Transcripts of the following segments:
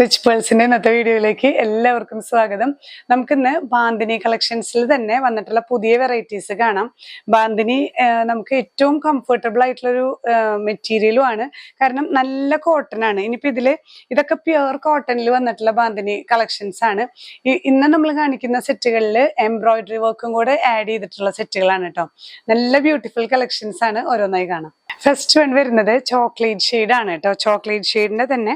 Rich പേൾസിന്റെ ഇന്നത്തെ വീഡിയോയിലേക്ക് എല്ലാവർക്കും സ്വാഗതം. നമുക്കിന്ന് ബാന്തിനി കളക്ഷൻസിൽ തന്നെ വന്നിട്ടുള്ള പുതിയ വെറൈറ്റീസ് കാണാം. ബാന്തിനി നമുക്ക് ഏറ്റവും കംഫർട്ടബിൾ ആയിട്ടുള്ളൊരു മെറ്റീരിയലും ആണ്. കാരണം നല്ല കോട്ടൺ ആണ്. ഇനിയിപ്പോൾ ഇതൊക്കെ പ്യുവർ കോട്ടണിൽ വന്നിട്ടുള്ള ബാന്തിനി കളക്ഷൻസ് ആണ്. ഇന്ന് നമ്മൾ കാണിക്കുന്ന സെറ്റുകളിൽ എംബ്രോയിഡറി വർക്കും കൂടെ ആഡ് ചെയ്തിട്ടുള്ള സെറ്റുകളാണ് കേട്ടോ. നല്ല ബ്യൂട്ടിഫുൾ കളക്ഷൻസ് ആണ്. ഓരോന്നായി കാണാം. ഫസ്റ്റ് വൺ വരുന്നത് ചോക്ലേറ്റ് ഷെയ്ഡ് ആണ് കേട്ടോ. ചോക്ലേറ്റ് ഷെയ്ഡിന്റെ തന്നെ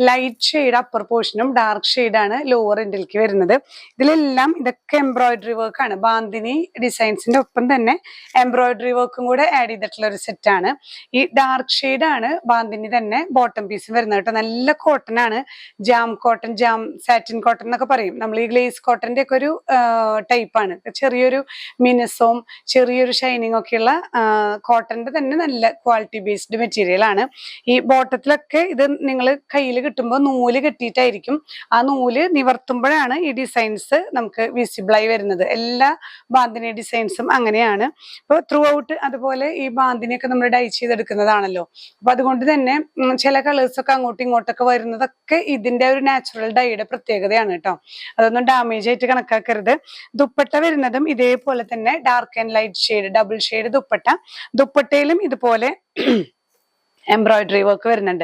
ലൈറ്റ് ഷെയ്ഡ് അപ്പർ പോർഷനും ഡാർക്ക് ഷെയ്ഡാണ് ലോവർ എൻഡിലേക്ക് വരുന്നത്. ഇതിലെല്ലാം ഇതൊക്കെ എംബ്രോയിഡറി വർക്ക് ആണ്. ബാന്തിനി ഡിസൈൻസിന്റെ ഒപ്പം തന്നെ എംബ്രോയിഡറി വർക്കും കൂടെ ആഡ് ചെയ്തിട്ടുള്ള ഒരു സെറ്റ് ആണ്. ഈ ഡാർക്ക് ഷെയ്ഡാണ് ബാന്തിനി തന്നെ ബോട്ടം പീസ് വരുന്നത് കേട്ടോ. നല്ല കോട്ടൺ ആണ്. Jam cotton, jam satin cotton എന്നൊക്കെ പറയും നമ്മൾ. ഈ ഗ്ലേസ് കോട്ടന്റെ ഒക്കെ ഒരു ടൈപ്പാണ്. ചെറിയൊരു മിനുസവും ചെറിയൊരു ഷൈനിങ് ഒക്കെയുള്ള കോട്ടന്റെ തന്നെ നല്ല ക്വാളിറ്റി ബേസ്ഡ് മെറ്റീരിയൽ ആണ്. ഈ ബോട്ടത്തിലൊക്കെ ഇത് നിങ്ങൾ കയ്യിൽ കിട്ടുമ്പോൾ നൂല് കെട്ടിയിട്ടായിരിക്കും. ആ നൂല് നിവർത്തുമ്പോഴാണ് ഈ ഡിസൈൻസ് നമുക്ക് വിസിബിൾ ആയി വരുന്നത്. എല്ലാ ബാന്തിനി ഡിസൈൻസും അങ്ങനെയാണ്. ഇപ്പോൾ ത്രൂ ഔട്ട് അതുപോലെ ഈ ബാന്തിനിയൊക്കെ നമ്മൾ ഡൈ ചെയ്തെടുക്കുന്നതാണല്ലോ. അപ്പൊ അതുകൊണ്ട് തന്നെ ചില കളേഴ്സ് ഒക്കെ അങ്ങോട്ടും ഇങ്ങോട്ടൊക്കെ വരുന്നതൊക്കെ ഇതിന്റെ ഒരു നാച്ചുറൽ ഡൈയുടെ പ്രത്യേകതയാണ് കേട്ടോ. അതൊന്നും ഡാമേജ് ആയിട്ട് കണക്കാക്കരുത്. ദുപ്പട്ട വരുന്നതും ഇതേപോലെ തന്നെ dark and light shade, double shade dupatta. ദുപ്പട്ടയിലും ഇതുപോലെ എംബ്രോയിഡറി വർക്ക് വരുന്നുണ്ട്.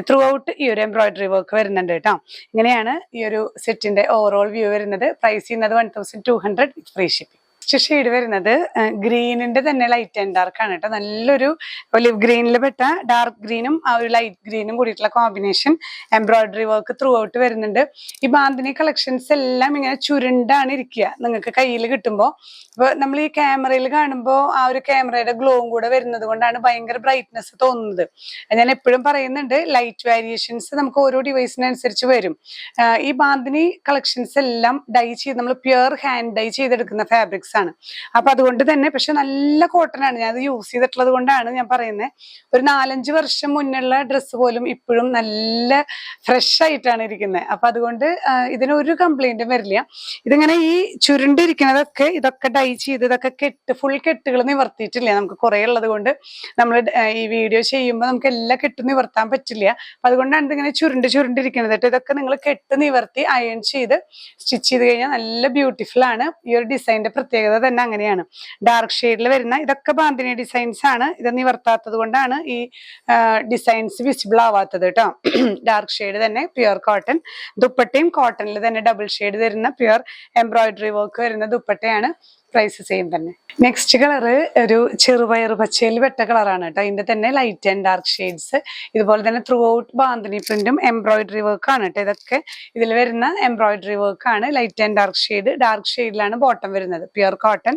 ത്രൂ ഔട്ട് ഈ ഒരു എംബ്രോയിഡറി വർക്ക് വരുന്നുണ്ട് കേട്ടോ. ഇങ്ങനെയാണ് ഈ ഒരു സെറ്റിന്റെ ഓവറോൾ വ്യൂ വരുന്നത്. പ്രൈസ് ചെയ്യുന്നത് 1200 വിത്ത് ഫ്രീ ഷിപ്പിംഗ്. ഷെയ്ഡ് വരുന്നത് ഗ്രീനിന്റെ തന്നെ ലൈറ്റ് ആൻഡ് ഡാർക്ക് ആണ് കേട്ടോ. നല്ലൊരു ഒലിവ് ഗ്രീനിൽ പെട്ട ഡാർക്ക് ഗ്രീനും ആ ഒരു ലൈറ്റ് ഗ്രീനും കൂടിയിട്ടുള്ള combination embroidery work through out വരുന്നുണ്ട്. ഈ ബാന്തിനി കളക്ഷൻസ് എല്ലാം ഇങ്ങനെ ചുരുണ്ടാണ് ഇരിക്കുക നിങ്ങൾക്ക് കയ്യിൽ കിട്ടുമ്പോൾ. അപ്പൊ നമ്മൾ ഈ ക്യാമറയിൽ കാണുമ്പോൾ ആ ഒരു ക്യാമറയുടെ ഗ്ലോവും കൂടെ വരുന്നത് കൊണ്ടാണ് ഭയങ്കര ബ്രൈറ്റ്നെസ് തോന്നുന്നത്. ഞാൻ എപ്പോഴും പറയുന്നുണ്ട്, ലൈറ്റ് വേരിയേഷൻസ് നമുക്ക് ഓരോ ഡിവൈസിനനുസരിച്ച് വരും. ഈ ബാന്തിനി കളക്ഷൻസ് എല്ലാം ഡൈ ചെയ്ത് നമ്മൾ പ്യുവർ ഹാൻഡ് ഡൈ ചെയ്തെടുക്കുന്ന ഫാബ്രിക്സ് ആണ്. അപ്പൊ അതുകൊണ്ട് തന്നെ പക്ഷെ നല്ല കോട്ടൺ ആണ്. ഞാൻ അത് യൂസ് ചെയ്തിട്ടുള്ളത് കൊണ്ടാണ് ഞാൻ പറയുന്നത്. ഒരു 4-5 വർഷം മുന്നുള്ള ഡ്രസ്സ് പോലും ഇപ്പോഴും നല്ല ഫ്രഷ് ആയിട്ടാണ് ഇരിക്കുന്നത്. അപ്പൊ അതുകൊണ്ട് ഇതിനൊരു കംപ്ലൈന്റും വരില്ല. ഇതിങ്ങനെ ഈ ചുരുണ്ടിരിക്കുന്നതൊക്കെ ഇതൊക്കെ ഡൈ ചെയ്ത് ഇതൊക്കെ ഫുൾ കെട്ടുകൾ നിവർത്തിയിട്ടില്ല. നമുക്ക് കുറെ ഉള്ളത് കൊണ്ട് നമ്മൾ ഈ വീഡിയോ ചെയ്യുമ്പോൾ നമുക്ക് എല്ലാം കെട്ട് നിവർത്താൻ പറ്റില്ല. അപ്പൊ അതുകൊണ്ടാണ് ഇതിങ്ങനെ ചുരുണ്ടിരിക്കുന്നത് കേട്ടോ. ഇതൊക്കെ നിങ്ങൾ കെട്ട് നിവർത്തി അയൺ ചെയ്ത് സ്റ്റിച്ച് ചെയ്ത് കഴിഞ്ഞാൽ നല്ല ബ്യൂട്ടിഫുൾ ആണ്. ഈ ഒരു ഡിസൈനിന്റെ പ്രത്യേകത തന്നെ അങ്ങനെയാണ്. ഡാർക്ക് ഷെയ്ഡിൽ വരുന്ന ഇതൊക്കെ ബാന്തിനി ഡിസൈൻസ് ആണ്. ഇത് നിവർത്താത്തത് കൊണ്ടാണ് ഈ ഡിസൈൻസ് വിസിബിൾ ആവാത്തത് കേട്ടോ. ഡാർക്ക് ഷെയ്ഡ് തന്നെ പ്യുവർ കോട്ടൺ. ദുപ്പട്ടയും കോട്ടണിൽ തന്നെ ഡബിൾ ഷെയ്ഡ് വരുന്ന പ്യുവർ എംബ്രോയിഡറി വർക്ക് വരുന്ന ദുപ്പട്ടയാണ്. പ്രൈസ് സെയിം തന്നെ. നെക്സ്റ്റ് കളറ് ഒരു ചെറുപയർ പച്ചയിൽ വെട്ട കളറാണ് കേട്ടോ. ഇതിന്റെ തന്നെ ലൈറ്റ് ആൻഡ് ഡാർക്ക് ഷെയ്ഡ്സ്. ഇതുപോലെ തന്നെ ത്രൂ ഔട്ട് ബാന്തിനി പ്രിന്റും എംബ്രോയിഡറി വർക്ക് ആണ് കേട്ടോ. ഇതൊക്കെ ഇതിൽ വരുന്ന എംബ്രോയിഡറി വർക്ക് ആണ്. Light and dark shade. Dark ഷെയ്ഡിലാണ് ബോട്ടം വരുന്നത്. Pure cotton.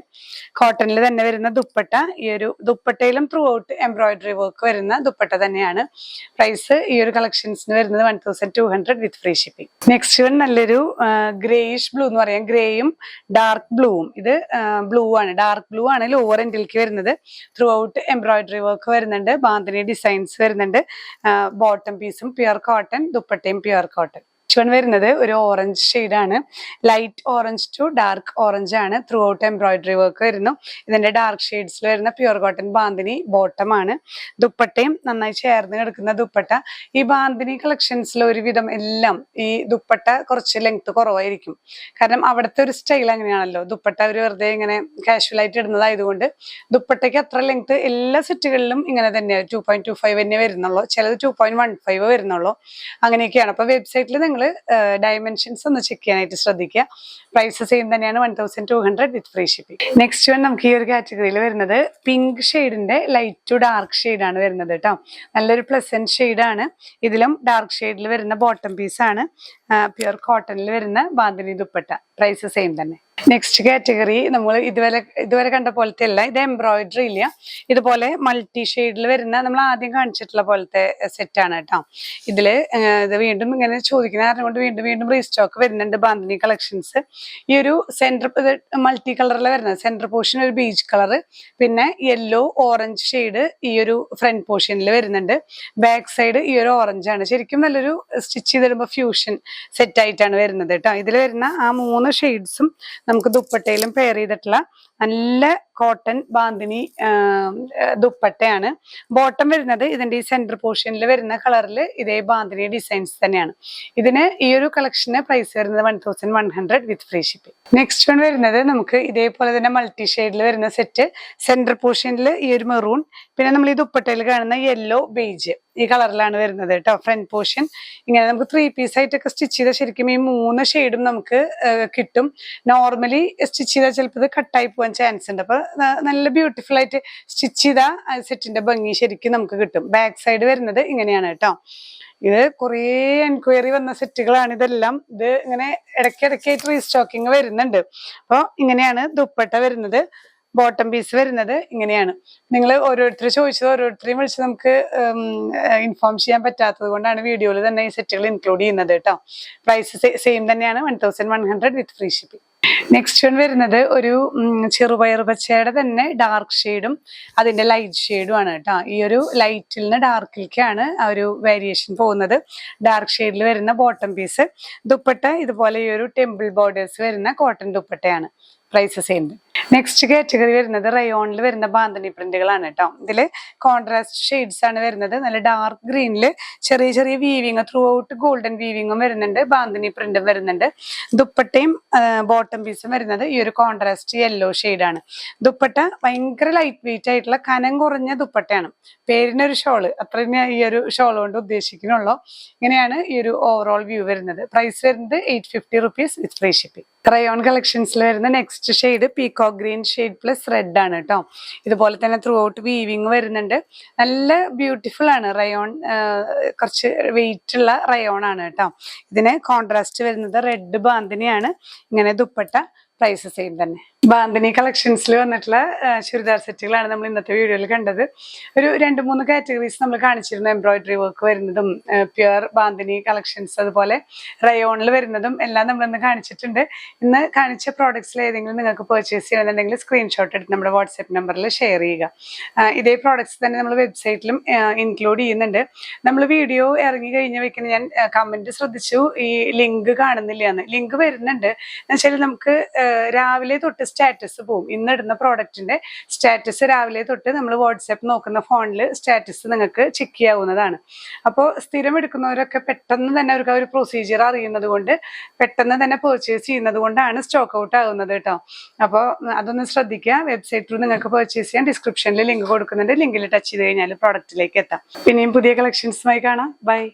കോട്ടണിൽ തന്നെ വരുന്ന ദുപ്പട്ട. ഈ ഒരു ദുപ്പട്ടയിലും ത്രൂ ഔട്ട് എംബ്രോയിഡറി വർക്ക് വരുന്ന ദുപ്പട്ട തന്നെയാണ്. പ്രൈസ് ഈ ഒരു കളക്ഷൻസിന് വരുന്നത് 1200 with free shipping. Next one നല്ലൊരു ഗ്രേയിഷ് ബ്ലൂ എന്ന് പറയാം. ഗ്രേയും ഡാർക്ക് ബ്ലൂവും. ഇത് ബ്ലൂ ആണ്, ഡാർക്ക് ബ്ലൂ ആണ് ലോവർ എൻഡിലേക്ക് വരുന്നത്. ത്രൂ ഔട്ട് എംബ്രോയിഡറി വർക്ക് വരുന്നുണ്ട്. ബാന്തിനി ഡിസൈൻസ് വരുന്നുണ്ട്. ബോട്ടം പീസും പ്യുവർ കോട്ടൺ, ദുപ്പട്ടയും പ്യുവർ കോട്ടൺ. വരുന്നത് ഒരു ഓറഞ്ച് ഷെയ്ഡാണ്. Light orange to dark orange ആണ്. ത്രൂ ഔട്ട് എംബ്രോയിഡറി വർക്ക് വരുന്നു. ഇതിന്റെ ഡാർക്ക് ഷെയ്ഡ്സിൽ വരുന്ന പ്യുവർ കോട്ടൺ ബാന്തിനി ബോട്ടം ആണ്. ദുപ്പട്ടയും നന്നായി ചേർന്ന് കിടക്കുന്ന ദുപ്പട്ട. ഈ ബാന്തിനി കളക്ഷൻസിൽ ഒരുവിധം എല്ലാം ഈ ദുപ്പട്ട കുറച്ച് ലെങ്ത് കുറവായിരിക്കും. കാരണം അവിടുത്തെ ഒരു സ്റ്റൈൽ അങ്ങനെയാണല്ലോ. ദുപ്പട്ട ഒരു വെറുതെ ഇങ്ങനെ കാഷ്വൽ ആയിട്ട് ഇടുന്നതായതുകൊണ്ട് ദുപ്പട്ടയ്ക്ക് അത്ര ലെങ്ത് എല്ലാ സെറ്റുകളിലും ഇങ്ങനെ തന്നെയാണ്. 2.25 തന്നെ വരുന്നുള്ളൂ. ചിലത് 2.15 വരുന്നുള്ളൂ. അങ്ങനെയൊക്കെയാണ്. അപ്പൊ വെബ്സൈറ്റിൽ നിങ്ങൾ ഡയമെൻഷൻസ് ഒന്ന് ചെക്ക് ചെയ്യാനായിട്ട് ശ്രദ്ധിക്കുക. പ്രൈസ് സെയിം തന്നെയാണ് 1200 with free shipping. Next one നമുക്ക് ഈ ഒരു കാറ്റഗറിയിൽ വരുന്നത് പിങ്ക് ഷെയ്ഡിന്റെ ലൈറ്റ് ടു ഡാർക്ക് ഷെയ്ഡാണ് വരുന്നത് കേട്ടോ. നല്ലൊരു പ്ലസന്റ് ഷെയ്ഡാണ്. ഇതിലും ഡാർക്ക് ഷെയ്ഡിൽ വരുന്ന ബോട്ടം പീസാണ്. പ്യുവർ കോട്ടണിൽ വരുന്ന ബാന്തിനി ദുപ്പട്ട. പ്രൈസ് സെയിം തന്നെ. നെക്സ്റ്റ് കാറ്റഗറി നമ്മൾ ഇതുവരെ കണ്ട പോലത്തെ അല്ല. ഇത് എംബ്രോയിഡറി ഇല്ല. ഇതുപോലെ മൾട്ടി ഷെയ്ഡിൽ വരുന്ന നമ്മൾ ആദ്യം കാണിച്ചിട്ടുള്ള പോലത്തെ സെറ്റാണ് കേട്ടോ. ഇത് വീണ്ടും ഇങ്ങനെ ചോദിക്കുന്ന കാരണം കൊണ്ട് വീണ്ടും റീസ്റ്റോക്ക് വരുന്നുണ്ട് ബാന്തിനി കളക്ഷൻസ്. ഈ ഒരു സെന്റർ മൾട്ടി കളറിൽ വരുന്നത്. സെന്റർ പോർഷൻ ഒരു ബീച്ച് കളർ, പിന്നെ യെല്ലോ ഓറഞ്ച് ഷെയ്ഡ് ഈ ഒരു ഫ്രണ്ട് പോർഷനിൽ വരുന്നുണ്ട്. ബാക്ക് സൈഡ് ഈ ഒരു ഓറഞ്ച് ആണ്. ശരിക്കും നല്ലൊരു സ്റ്റിച്ച് ചെയ്തിടുമ്പോൾ ഫ്യൂഷൻ സെറ്റ് ആയിട്ടാണ് വരുന്നത് കേട്ടോ. ഇതിൽ വരുന്ന ആ 3 ഷെയ്ഡ്സും നമുക്ക് ദുപ്പട്ടയിലും പെയർ ചെയ്തിട്ടുള്ള നല്ല കോട്ടൺ ബാന്തിനി ദുപ്പട്ടയാണ്. ബോട്ടം വരുന്നത് ഇതിന്റെ ഈ സെന്റർ പോർഷനിൽ വരുന്ന കളറിൽ ഇതേ ബാന്തിനി ഡിസൈൻസ് തന്നെയാണ്. ഇതിന് ഈ ഒരു കളക്ഷന് പ്രൈസ് വരുന്നത് 1100 വിത്ത് ഫ്രീ ഷിപ്പിംഗ്. നെക്സ്റ്റ് വൺ വരുന്നത് നമുക്ക് ഇതേപോലെ തന്നെ മൾട്ടി ഷെയ്ഡിൽ വരുന്ന സെറ്റ്. സെന്റർ പോർഷനിൽ ഈ ഒരു മെറൂൺ, പിന്നെ നമ്മൾ ഈ ദുപ്പട്ടയിൽ കാണുന്ന യെല്ലോ ബേജ് ഈ കളറിലാണ് വരുന്നത് കേട്ടോ. ഫ്രണ്ട് പോർഷൻ ഇങ്ങനെ നമുക്ക് 3 പീസ് ആയിട്ടൊക്കെ സ്റ്റിച്ച് ചെയ്താൽ ശരിക്കും ഈ 3 ഷെയ്ഡും നമുക്ക് കിട്ടും. നോർമലി സ്റ്റിച്ച് ചെയ്താൽ ചിലപ്പോൾ ഇത് കട്ടായി പോകാൻ ചാൻസ് ഉണ്ട്. അപ്പൊ നല്ല ബ്യൂട്ടിഫുൾ ആയിട്ട് സ്റ്റിച്ച് ചെയ്താൽ സെറ്റിന്റെ ഭംഗി ശരിക്കും നമുക്ക് കിട്ടും. ബാക്ക് സൈഡ് വരുന്നത് ഇങ്ങനെയാണ് കേട്ടോ. ഇത് കുറേ എൻക്വയറി വന്ന സെറ്റുകളാണ് ഇതെല്ലാം. ഇത് ഇങ്ങനെ ഇടയ്ക്കിടയ്ക്കായിട്ട് റീസ്റ്റോക്കിങ് വരുന്നുണ്ട്. അപ്പോൾ ഇങ്ങനെയാണ് ദുപ്പട്ട വരുന്നത്. ബോട്ടം പീസ് വരുന്നത് ഇങ്ങനെയാണ്. നിങ്ങൾ ഓരോരുത്തർ ചോദിച്ചത് ഓരോരുത്തരെയും വിളിച്ച് നമുക്ക് ഇൻഫോം ചെയ്യാൻ പറ്റാത്തത് കൊണ്ടാണ് വീഡിയോയിൽ തന്നെ ഈ സെറ്റുകൾ ഇൻക്ലൂഡ് ചെയ്യുന്നത് കേട്ടോ. പ്രൈസ് സെയിം തന്നെയാണ്, 1100 വിത്ത് ഫ്രീ ഷിപ്പിംഗ്. നെക്സ്റ്റ് വൺ വരുന്നത് ഒരു ചെറുപയർ പച്ചയുടെ തന്നെ ഡാർക്ക് ഷെയ്ഡും അതിന്റെ ലൈറ്റ് ഷെയ്ഡും ആണ് കേട്ടോ. ഈ ഒരു ലൈറ്റിൽ നിന്ന് ഡാർക്കിലേക്കാണ് ആ ഒരു വേരിയേഷൻ പോകുന്നത്. ഡാർക്ക് ഷെയ്ഡിൽ വരുന്ന ബോട്ടം പീസ്. ദുപ്പട്ട ഇതുപോലെ ഈ ഒരു ടെമ്പിൾ ബോർഡേഴ്സ് വരുന്ന കോട്ടൺ ദുപ്പട്ടയാണ്. Price same. നെക്സ്റ്റ് കാറ്റഗറി വരുന്നത് റയോണിൽ വരുന്ന ബാന്തിനി പ്രിന്റുകളാണ് കേട്ടോ. ഇതില് കോൺട്രാസ്റ്റ് ഷെയ്ഡ്സ് ആണ് വരുന്നത്. നല്ല ഡാർക്ക് ഗ്രീനില് ചെറിയ ചെറിയ വീവിങ്, ത്രൂ ഔട്ട് ഗോൾഡൻ വീവിങ്ങും വരുന്നുണ്ട്, ബാന്തിനി പ്രിന്റും വരുന്നുണ്ട്. ദുപ്പട്ടയും ബോട്ടം പീസും വരുന്നത് ഈ ഒരു കോൺട്രാസ്റ്റ് യെല്ലോ ഷെയ്ഡാണ്. ദുപ്പട്ട ഭയങ്കര ലൈറ്റ് വെയിറ്റ് ആയിട്ടുള്ള കനം കുറഞ്ഞ ദുപ്പട്ടയാണ്. പേരിനൊരു ഷോള്, അത്ര ഈ ഒരു ഷോൾ കൊണ്ട് ഉദ്ദേശിക്കുന്നുള്ളൂ. ഇങ്ങനെയാണ് ഈ ഒരു ഓവറോൾ വ്യൂ വരുന്നത്. പ്രൈസ് വരുന്നത് 850 rupees with free shipping. Rayon കളക്ഷൻസിൽ വരുന്ന next shade peacock green shade plus red ആണ് കേട്ടോ. ഇതുപോലെ തന്നെ ത്രൂ ഔട്ട് വീവിങ് വരുന്നുണ്ട്. നല്ല ബ്യൂട്ടിഫുൾ ആണ് റയോൺ. കുറച്ച് വെയിറ്റ് ഉള്ള റയോൺ ആണ് കേട്ടോ. ഇതിന് കോൺട്രാസ്റ്റ് വരുന്നത് റെഡ് ബാന്തിനിയാണ്. ഇങ്ങനെ ദുപ്പട്ട. പ്രൈസ് സെയിം തന്നെ. ബാന്തിനി കളക്ഷൻസിൽ വന്നിട്ടുള്ള ചുരിദാർ സെറ്റുകളാണ് നമ്മൾ ഇന്നത്തെ വീഡിയോയിൽ കണ്ടത്. ഒരു 2-3 കാറ്റഗറീസ് നമ്മൾ കാണിച്ചിരുന്നു. എംബ്രോയിഡറി വർക്ക് വരുന്നതും പ്യുർ ബാന്തിനി കളക്ഷൻസ്, അതുപോലെ റയോണിൽ വരുന്നതും എല്ലാം നമ്മളിന്ന് കാണിച്ചിട്ടുണ്ട്. ഇന്ന് കാണിച്ച പ്രോഡക്ട്സിൽ ഏതെങ്കിലും നിങ്ങൾക്ക് പർച്ചേസ് ചെയ്യണമെന്നുണ്ടെങ്കിൽ സ്ക്രീൻഷോട്ട് എടുത്ത് നമ്മുടെ വാട്സ്ആപ്പ് നമ്പറിൽ ഷെയർ ചെയ്യുക. ഇതേ പ്രോഡക്ട്സ് തന്നെ നമ്മൾ വെബ്സൈറ്റിലും ഇൻക്ലൂഡ് ചെയ്യുന്നുണ്ട്. നമ്മൾ വീഡിയോ ഇറങ്ങി കഴിഞ്ഞ് വെക്കുന്ന ഞാൻ കമന്റ് ശ്രദ്ധിച്ചു, ഈ ലിങ്ക് കാണുന്നില്ല എന്ന്. ലിങ്ക് വരുന്നുണ്ട് എന്നുവെച്ചാൽ നമുക്ക് രാവിലെ തൊട്ട് സ്റ്റാറ്റസ് പോകും. ഇന്നിടുന്ന പ്രോഡക്റ്റിന്റെ സ്റ്റാറ്റസ് രാവിലെ തൊട്ട് നമ്മൾ വാട്സാപ്പ് നോക്കുന്ന ഫോണിൽ സ്റ്റാറ്റസ് നിങ്ങൾക്ക് ചെക്ക് ചെയ്യാവുന്നതാണ്. അപ്പോൾ സ്ഥിരം എടുക്കുന്നവരൊക്കെ പെട്ടെന്ന് തന്നെ അവർക്ക് ഒരു പ്രൊസീജിയർ അറിയുന്നത് കൊണ്ട് പെട്ടെന്ന് തന്നെ പർച്ചേസ് ചെയ്യുന്നത് കൊണ്ടാണ് സ്റ്റോക്ക് ഔട്ട് ആകുന്നത് കേട്ടോ. അപ്പോൾ അതൊന്ന് ശ്രദ്ധിക്കുക. വെബ്സൈറ്റിൽ നിങ്ങൾക്ക് പർച്ചേസ് ചെയ്യാൻ ഡിസ്ക്രിപ്ഷനിൽ ലിങ്ക് കൊടുക്കുന്നുണ്ട്. ലിങ്കിൽ ടച്ച് ചെയ്ത് കഴിഞ്ഞാൽ പ്രോഡക്റ്റിലേക്ക് എത്താം. പിന്നെയും പുതിയ കളക്ഷൻസുമായി കാണാം. ബൈ.